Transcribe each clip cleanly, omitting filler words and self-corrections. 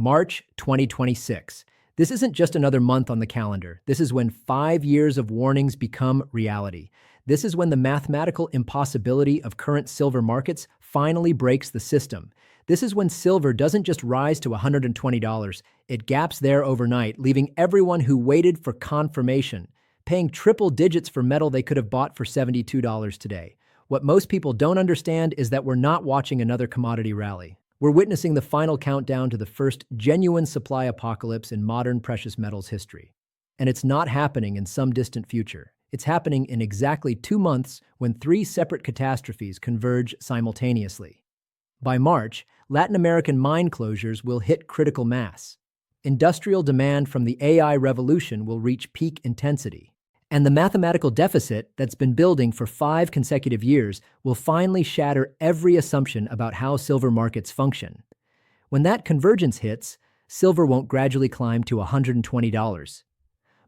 March 2026. This isn't just another month on the calendar. This is when 5 years of warnings become reality. This is when the mathematical impossibility of current silver markets finally breaks the system. This is when silver doesn't just rise to $120, it gaps there overnight, leaving everyone who waited for confirmation paying triple digits for metal they could have bought for $72 today. What most people don't understand is that we're not watching another commodity rally. We're witnessing the final countdown to the first genuine supply apocalypse in modern precious metals history. And it's not happening in some distant future. It's happening in exactly 2 months when 3 separate catastrophes converge simultaneously. By March, Latin American mine closures will hit critical mass. Industrial demand from the AI revolution will reach peak intensity. And the mathematical deficit that's been building for 5 consecutive years will finally shatter every assumption about how silver markets function. When that convergence hits, silver won't gradually climb to $120.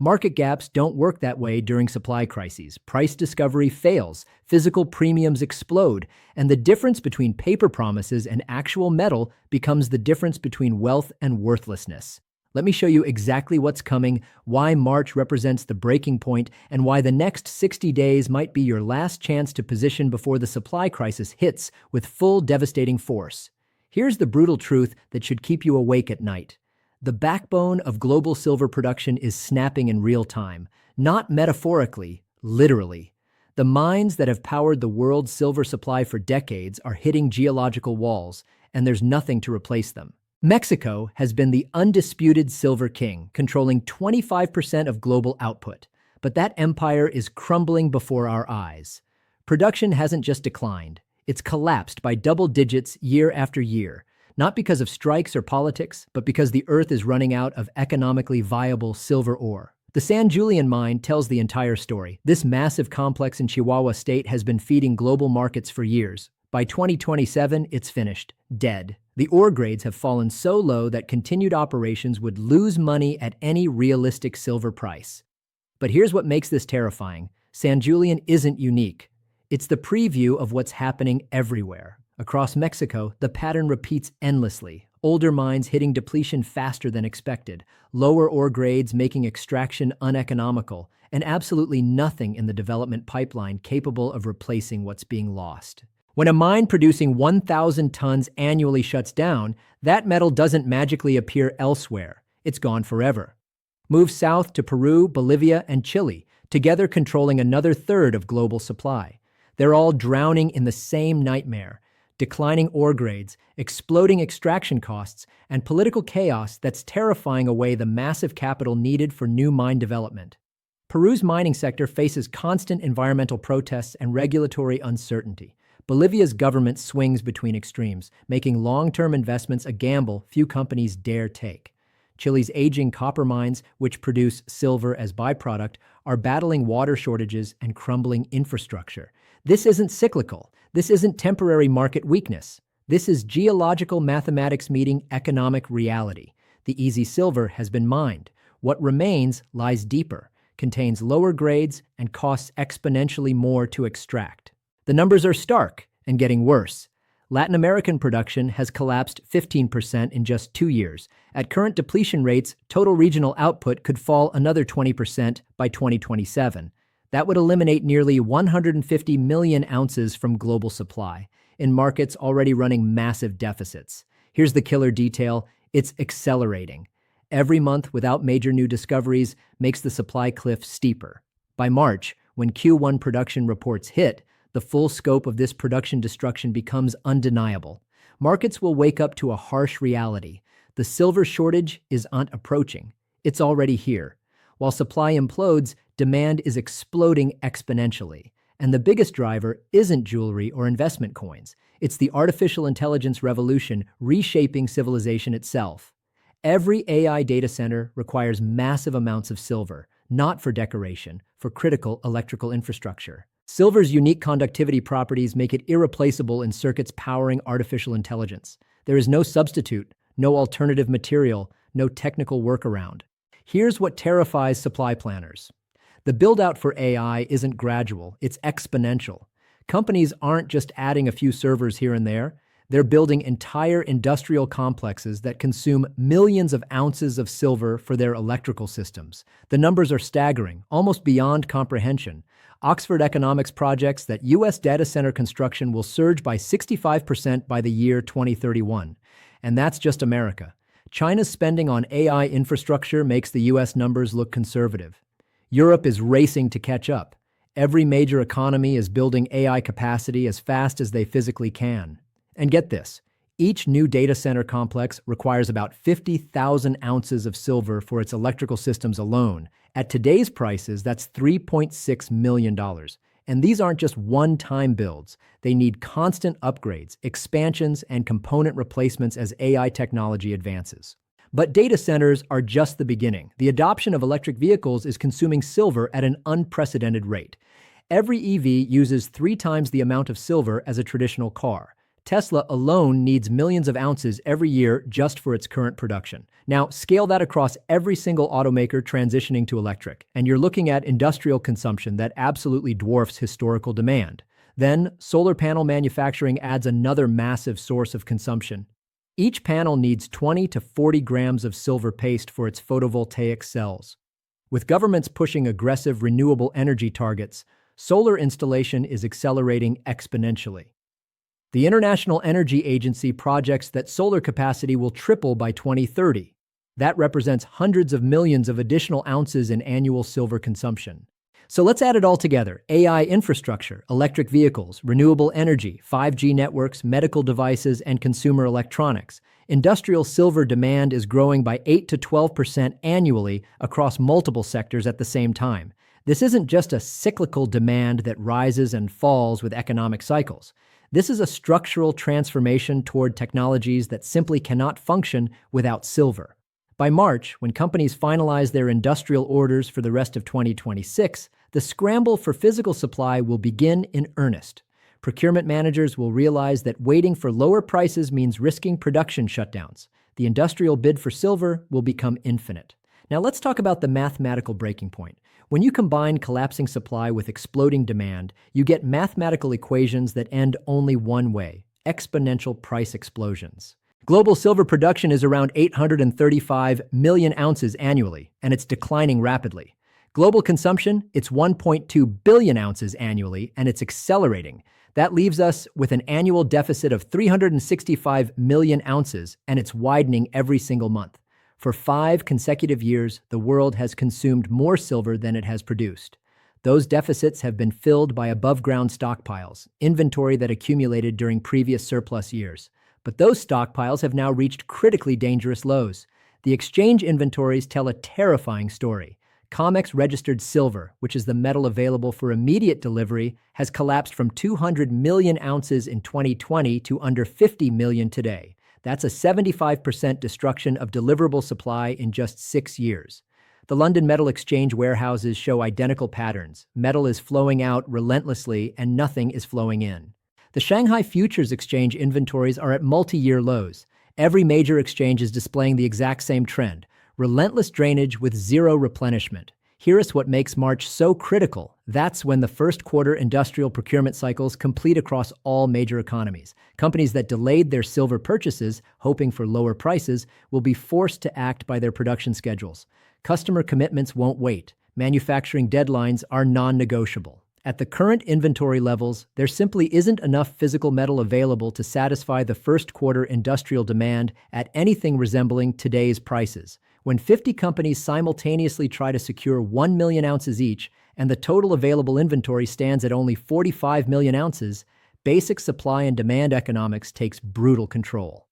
Market gaps don't work that way during supply crises. Price discovery fails, physical premiums explode, and the difference between paper promises and actual metal becomes the difference between wealth and worthlessness. Let me show you exactly what's coming, why March represents the breaking point, and why the next 60 days might be your last chance to position before the supply crisis hits with full devastating force. Here's the brutal truth that should keep you awake at night. The backbone of global silver production is snapping in real time, not metaphorically, literally. The mines that have powered the world's silver supply for decades are hitting geological walls, and there's nothing to replace them. Mexico has been the undisputed silver king, controlling 25% of global output. But that empire is crumbling before our eyes. Production hasn't just declined, it's collapsed by double digits year after year, not because of strikes or politics, but because the earth is running out of economically viable silver ore. The San Julian mine tells the entire story. This massive complex in Chihuahua State has been feeding global markets for years. By 2027, it's finished, dead. The ore grades have fallen so low that continued operations would lose money at any realistic silver price. But here's what makes this terrifying. San Julian isn't unique. It's the preview of what's happening everywhere. Across Mexico, the pattern repeats endlessly. Older mines hitting depletion faster than expected, lower ore grades making extraction uneconomical, and absolutely nothing in the development pipeline capable of replacing what's being lost. When a mine producing 1,000 tons annually shuts down, that metal doesn't magically appear elsewhere. It's gone forever. Move south to Peru, Bolivia, and Chile, together controlling another third of global supply. They're all drowning in the same nightmare: declining ore grades, exploding extraction costs, and political chaos that's terrifying away the massive capital needed for new mine development. Peru's mining sector faces constant environmental protests and regulatory uncertainty. Bolivia's government swings between extremes, making long-term investments a gamble few companies dare take. Chile's aging copper mines, which produce silver as byproduct, are battling water shortages and crumbling infrastructure. This isn't cyclical. This isn't temporary market weakness. This is geological mathematics meeting economic reality. The easy silver has been mined. What remains lies deeper, contains lower grades, and costs exponentially more to extract. The numbers are stark and getting worse. Latin American production has collapsed 15% in just 2 years. At current depletion rates, total regional output could fall another 20% by 2027. That would eliminate nearly 150 million ounces from global supply, in markets already running massive deficits. Here's the killer detail: it's accelerating. Every month without major new discoveries makes the supply cliff steeper. By March, when Q1 production reports hit, the full scope of this production destruction becomes undeniable. Markets will wake up to a harsh reality. The silver shortage isn't approaching. It's already here. While supply implodes, demand is exploding exponentially. And the biggest driver isn't jewelry or investment coins. It's the artificial intelligence revolution reshaping civilization itself. Every AI data center requires massive amounts of silver, not for decoration, for critical electrical infrastructure. Silver's unique conductivity properties make it irreplaceable in circuits powering artificial intelligence. There is no substitute, no alternative material, no technical workaround. Here's what terrifies supply planners. The build-out for AI isn't gradual, it's exponential. Companies aren't just adding a few servers here and there. They're building entire industrial complexes that consume millions of ounces of silver for their electrical systems. The numbers are staggering, almost beyond comprehension. Oxford Economics projects that U.S. data center construction will surge by 65% by the year 2031. And that's just America. China's spending on AI infrastructure makes the U.S. numbers look conservative. Europe is racing to catch up. Every major economy is building AI capacity as fast as they physically can. And get this, each new data center complex requires about 50,000 ounces of silver for its electrical systems alone. At today's prices, that's $3.6 million. And these aren't just one-time builds. They need constant upgrades, expansions, and component replacements as AI technology advances. But data centers are just the beginning. The adoption of electric vehicles is consuming silver at an unprecedented rate. Every EV uses 3 times the amount of silver as a traditional car. Tesla alone needs millions of ounces every year just for its current production. Now, scale that across every single automaker transitioning to electric, and you're looking at industrial consumption that absolutely dwarfs historical demand. Then, solar panel manufacturing adds another massive source of consumption. Each panel needs 20 to 40 grams of silver paste for its photovoltaic cells. With governments pushing aggressive renewable energy targets, solar installation is accelerating exponentially. The International Energy Agency projects that solar capacity will triple by 2030. That represents hundreds of millions of additional ounces in annual silver consumption. So let's add it all together. AI infrastructure, electric vehicles, renewable energy, 5G networks, medical devices, and consumer electronics. Industrial silver demand is growing by 8 to 12% annually across multiple sectors at the same time. This isn't just a cyclical demand that rises and falls with economic cycles. This is a structural transformation toward technologies that simply cannot function without silver. By March, when companies finalize their industrial orders for the rest of 2026, the scramble for physical supply will begin in earnest. Procurement managers will realize that waiting for lower prices means risking production shutdowns. The industrial bid for silver will become infinite. Now let's talk about the mathematical breaking point. When you combine collapsing supply with exploding demand, you get mathematical equations that end only one way: exponential price explosions. Global silver production is around 835 million ounces annually, and it's declining rapidly. Global consumption, it's 1.2 billion ounces annually, and it's accelerating. That leaves us with an annual deficit of 365 million ounces, and it's widening every single month. For 5 consecutive years, the world has consumed more silver than it has produced. Those deficits have been filled by above-ground stockpiles, inventory that accumulated during previous surplus years. But those stockpiles have now reached critically dangerous lows. The exchange inventories tell a terrifying story. COMEX registered silver, which is the metal available for immediate delivery, has collapsed from 200 million ounces in 2020 to under 50 million today. That's a 75% destruction of deliverable supply in just 6 years. The London Metal Exchange warehouses show identical patterns. Metal is flowing out relentlessly and nothing is flowing in. The Shanghai Futures Exchange inventories are at multi-year lows. Every major exchange is displaying the exact same trend: relentless drainage with zero replenishment. Here is what makes March so critical. That's when the first quarter industrial procurement cycles complete across all major economies. Companies that delayed their silver purchases, hoping for lower prices, will be forced to act by their production schedules. Customer commitments won't wait. Manufacturing deadlines are non-negotiable. At the current inventory levels, there simply isn't enough physical metal available to satisfy the first quarter industrial demand at anything resembling today's prices. When 50 companies simultaneously try to secure 1 million ounces each, and the total available inventory stands at only 45 million ounces, basic supply and demand economics takes brutal control.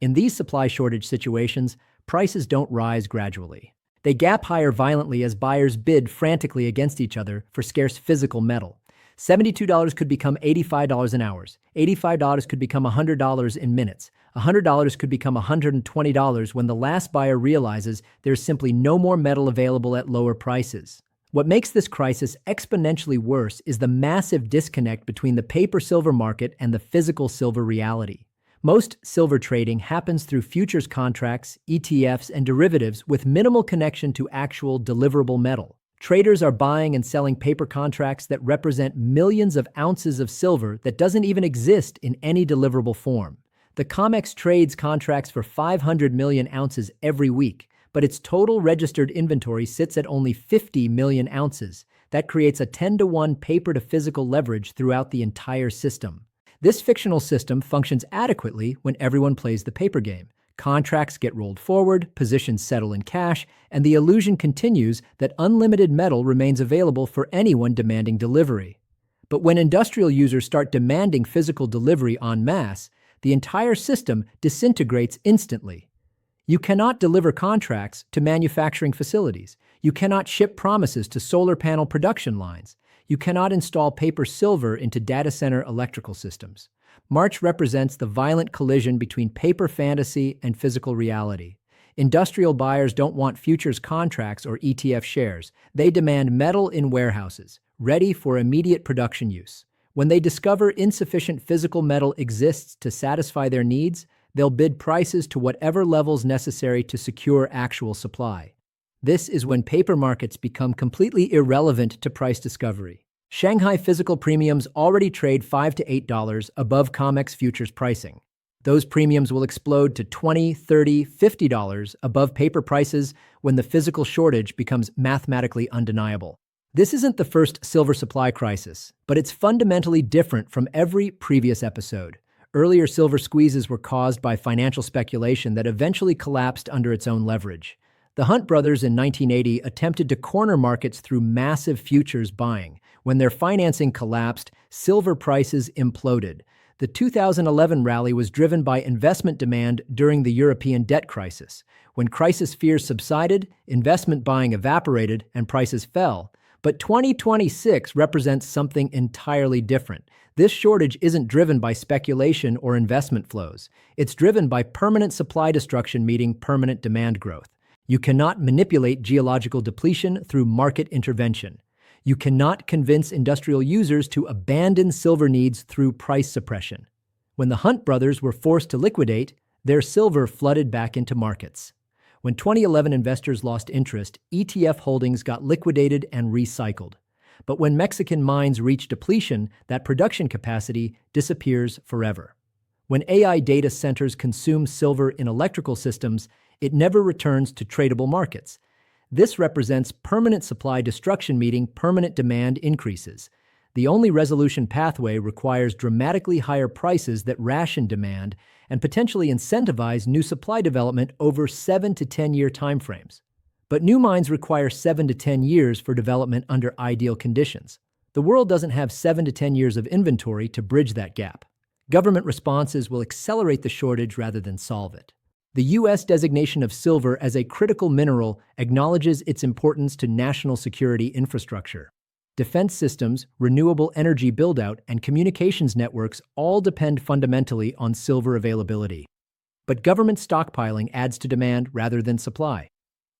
In these supply shortage situations, prices don't rise gradually. They gap higher violently as buyers bid frantically against each other for scarce physical metal. $72 could become $85 in hours. $85 could become $100 in minutes. $100 could become $120 when the last buyer realizes there's simply no more metal available at lower prices. What makes this crisis exponentially worse is the massive disconnect between the paper silver market and the physical silver reality. Most silver trading happens through futures contracts, ETFs, and derivatives with minimal connection to actual deliverable metal. Traders are buying and selling paper contracts that represent millions of ounces of silver that doesn't even exist in any deliverable form. The COMEX trades contracts for 500 million ounces every week, but its total registered inventory sits at only 50 million ounces. That creates a 10-to-1 paper-to-physical leverage throughout the entire system. This fictional system functions adequately when everyone plays the paper game. Contracts get rolled forward, positions settle in cash, and the illusion continues that unlimited metal remains available for anyone demanding delivery. But when industrial users start demanding physical delivery en masse, the entire system disintegrates instantly. You cannot deliver contracts to manufacturing facilities. You cannot ship promises to solar panel production lines. You cannot install paper silver into data center electrical systems. March represents the violent collision between paper fantasy and physical reality. Industrial buyers don't want futures contracts or ETF shares. They demand metal in warehouses, ready for immediate production use. When they discover insufficient physical metal exists to satisfy their needs, they'll bid prices to whatever levels necessary to secure actual supply. This is when paper markets become completely irrelevant to price discovery. Shanghai physical premiums already trade $5 to $8 above COMEX futures pricing. Those premiums will explode to $20, $30, $50 above paper prices when the physical shortage becomes mathematically undeniable. This isn't the first silver supply crisis, but it's fundamentally different from every previous episode. Earlier silver squeezes were caused by financial speculation that eventually collapsed under its own leverage. The Hunt brothers in 1980 attempted to corner markets through massive futures buying. When their financing collapsed, silver prices imploded. The 2011 rally was driven by investment demand during the European debt crisis. When crisis fears subsided, investment buying evaporated and prices fell. But 2026 represents something entirely different. This shortage isn't driven by speculation or investment flows. It's driven by permanent supply destruction meeting permanent demand growth. You cannot manipulate geological depletion through market intervention. You cannot convince industrial users to abandon silver needs through price suppression. When the Hunt brothers were forced to liquidate, their silver flooded back into markets. When 2011 investors lost interest, ETF holdings got liquidated and recycled. But when Mexican mines reach depletion, that production capacity disappears forever. When AI data centers consume silver in electrical systems, it never returns to tradable markets. This represents permanent supply destruction meeting permanent demand increases. The only resolution pathway requires dramatically higher prices that ration demand and potentially incentivize new supply development over 7 to 10-year timeframes. But new mines require 7 to 10 years for development under ideal conditions. The world doesn't have 7 to 10 years of inventory to bridge that gap. Government responses will accelerate the shortage rather than solve it. The U.S. designation of silver as a critical mineral acknowledges its importance to national security infrastructure. Defense systems, renewable energy buildout, and communications networks all depend fundamentally on silver availability. But government stockpiling adds to demand rather than supply.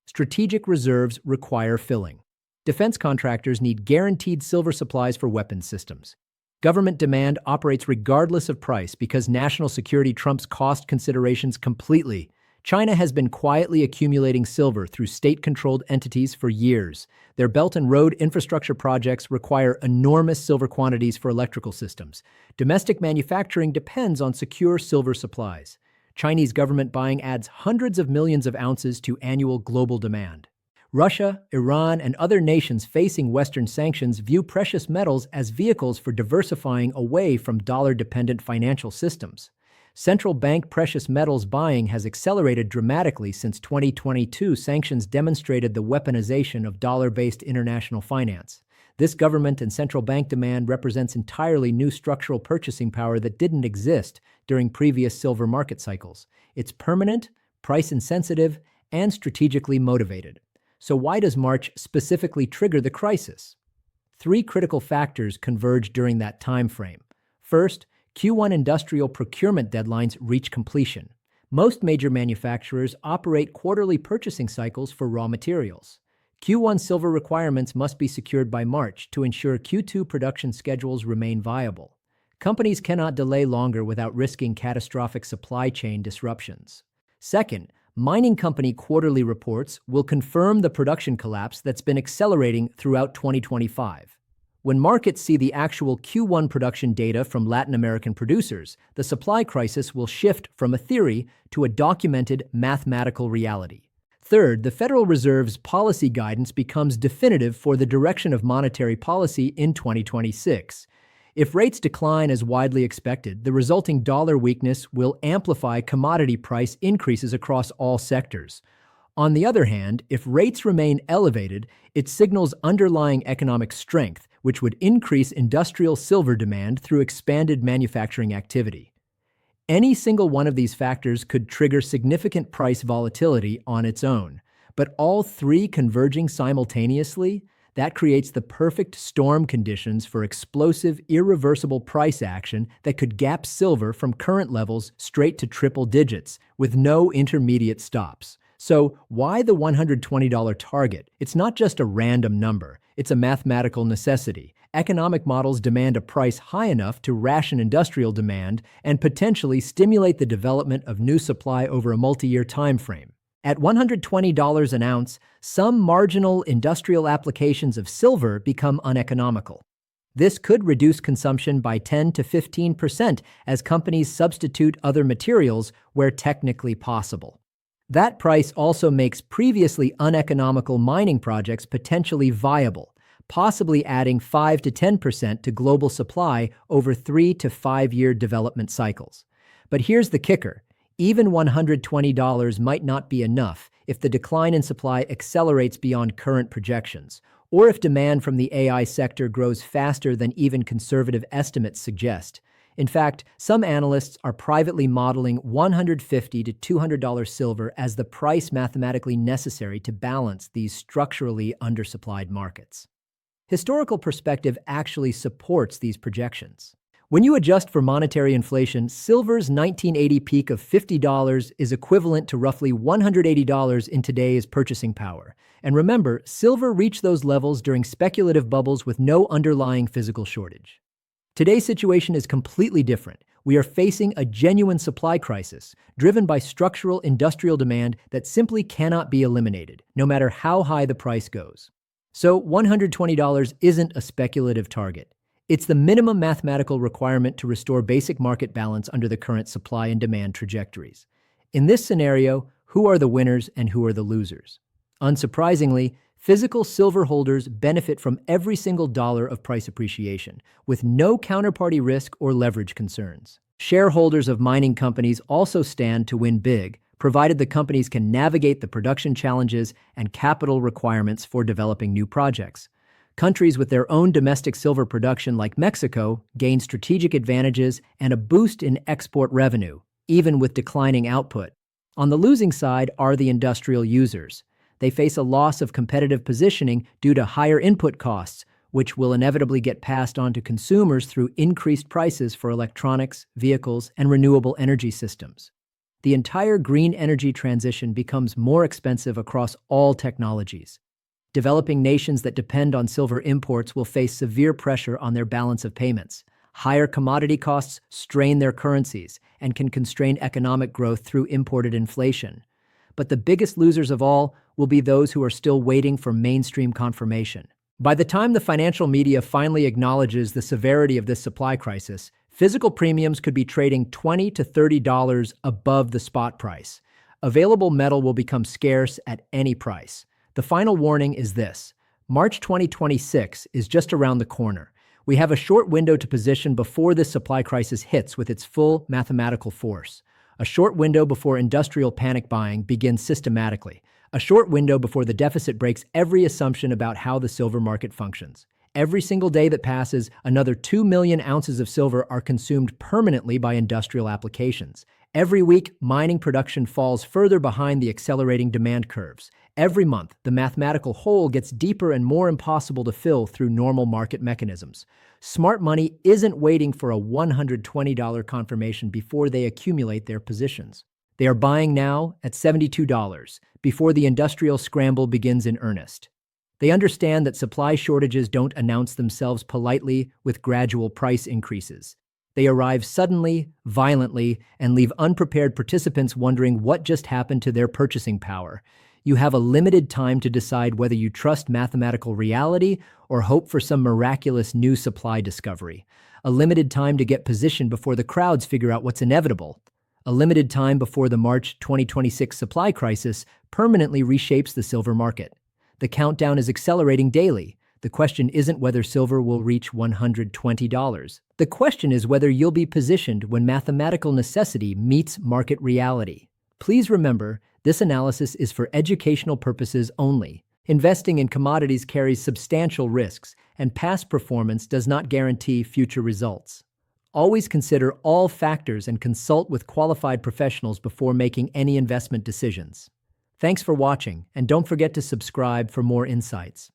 Strategic reserves require filling. Defense contractors need guaranteed silver supplies for weapons systems. Government demand operates regardless of price because national security trumps cost considerations completely. China has been quietly accumulating silver through state-controlled entities for years. Their Belt and Road infrastructure projects require enormous silver quantities for electrical systems. Domestic manufacturing depends on secure silver supplies. Chinese government buying adds hundreds of millions of ounces to annual global demand. Russia, Iran, and other nations facing Western sanctions view precious metals as vehicles for diversifying away from dollar-dependent financial systems. Central bank precious metals buying has accelerated dramatically since 2022 sanctions demonstrated the weaponization of dollar-based international finance. This government and central bank demand represents entirely new structural purchasing power that didn't exist during previous silver market cycles. It's permanent, price-insensitive, and strategically motivated. So why does March specifically trigger the crisis? 3 critical factors converge during that time frame. First, Q1 industrial procurement deadlines reach completion. Most major manufacturers operate quarterly purchasing cycles for raw materials. Q1 silver requirements must be secured by March to ensure Q2 production schedules remain viable. Companies cannot delay longer without risking catastrophic supply chain disruptions. Second, mining company quarterly reports will confirm the production collapse that's been accelerating throughout 2025. When markets see the actual Q1 production data from Latin American producers, the supply crisis will shift from a theory to a documented mathematical reality. Third, the Federal Reserve's policy guidance becomes definitive for the direction of monetary policy in 2026. If rates decline as widely expected, the resulting dollar weakness will amplify commodity price increases across all sectors. On the other hand, if rates remain elevated, it signals underlying economic strength, which would increase industrial silver demand through expanded manufacturing activity. Any single one of these factors could trigger significant price volatility on its own, but all three converging simultaneously, that creates the perfect storm conditions for explosive, irreversible price action that could gap silver from current levels straight to triple digits, with no intermediate stops. So, why the $120 target? It's not just a random number, it's a mathematical necessity. Economic models demand a price high enough to ration industrial demand and potentially stimulate the development of new supply over a multi-year time frame. At $120 an ounce, some marginal industrial applications of silver become uneconomical. This could reduce consumption by 10 to 15% as companies substitute other materials where technically possible. That price also makes previously uneconomical mining projects potentially viable, possibly adding 5 to 10% to global supply over 3 to 5 year development cycles. But here's the kicker. Even $120 might not be enough if the decline in supply accelerates beyond current projections, or if demand from the AI sector grows faster than even conservative estimates suggest. In fact, some analysts are privately modeling $150 to $200 silver as the price mathematically necessary to balance these structurally undersupplied markets. Historical perspective actually supports these projections. When you adjust for monetary inflation, silver's 1980 peak of $50 is equivalent to roughly $180 in today's purchasing power. And remember, silver reached those levels during speculative bubbles with no underlying physical shortage. Today's situation is completely different. We are facing a genuine supply crisis, driven by structural industrial demand that simply cannot be eliminated, no matter how high the price goes. So $120 isn't a speculative target. It's the minimum mathematical requirement to restore basic market balance under the current supply and demand trajectories. In this scenario, who are the winners and who are the losers? Unsurprisingly, physical silver holders benefit from every single dollar of price appreciation, with no counterparty risk or leverage concerns. Shareholders of mining companies also stand to win big, provided the companies can navigate the production challenges and capital requirements for developing new projects. Countries with their own domestic silver production, like Mexico, gain strategic advantages and a boost in export revenue, even with declining output. On the losing side are the industrial users. They face a loss of competitive positioning due to higher input costs, which will inevitably get passed on to consumers through increased prices for electronics, vehicles, and renewable energy systems. The entire green energy transition becomes more expensive across all technologies. Developing nations that depend on silver imports will face severe pressure on their balance of payments. Higher commodity costs strain their currencies and can constrain economic growth through imported inflation. But the biggest losers of all will be those who are still waiting for mainstream confirmation. By the time the financial media finally acknowledges the severity of this supply crisis, physical premiums could be trading $20 to $30 above the spot price. Available metal will become scarce at any price. The final warning is this: March 2026 is just around the corner. We have a short window to position before this supply crisis hits with its full mathematical force. A short window before industrial panic buying begins systematically. A short window before the deficit breaks every assumption about how the silver market functions. Every single day that passes, another 2 million ounces of silver are consumed permanently by industrial applications. Every week, mining production falls further behind the accelerating demand curves. Every month, the mathematical hole gets deeper and more impossible to fill through normal market mechanisms. Smart money isn't waiting for a $120 confirmation before they accumulate their positions. They are buying now at $72 before the industrial scramble begins in earnest. They understand that supply shortages don't announce themselves politely with gradual price increases. They arrive suddenly, violently, and leave unprepared participants wondering what just happened to their purchasing power. You have a limited time to decide whether you trust mathematical reality or hope for some miraculous new supply discovery. A limited time to get positioned before the crowds figure out what's inevitable. A limited time before the March 2026 supply crisis permanently reshapes the silver market. The countdown is accelerating daily. The question isn't whether silver will reach $120. The question is whether you'll be positioned when mathematical necessity meets market reality. Please remember, this analysis is for educational purposes only. Investing in commodities carries substantial risks, and past performance does not guarantee future results. Always consider all factors and consult with qualified professionals before making any investment decisions. Thanks for watching, and don't forget to subscribe for more insights.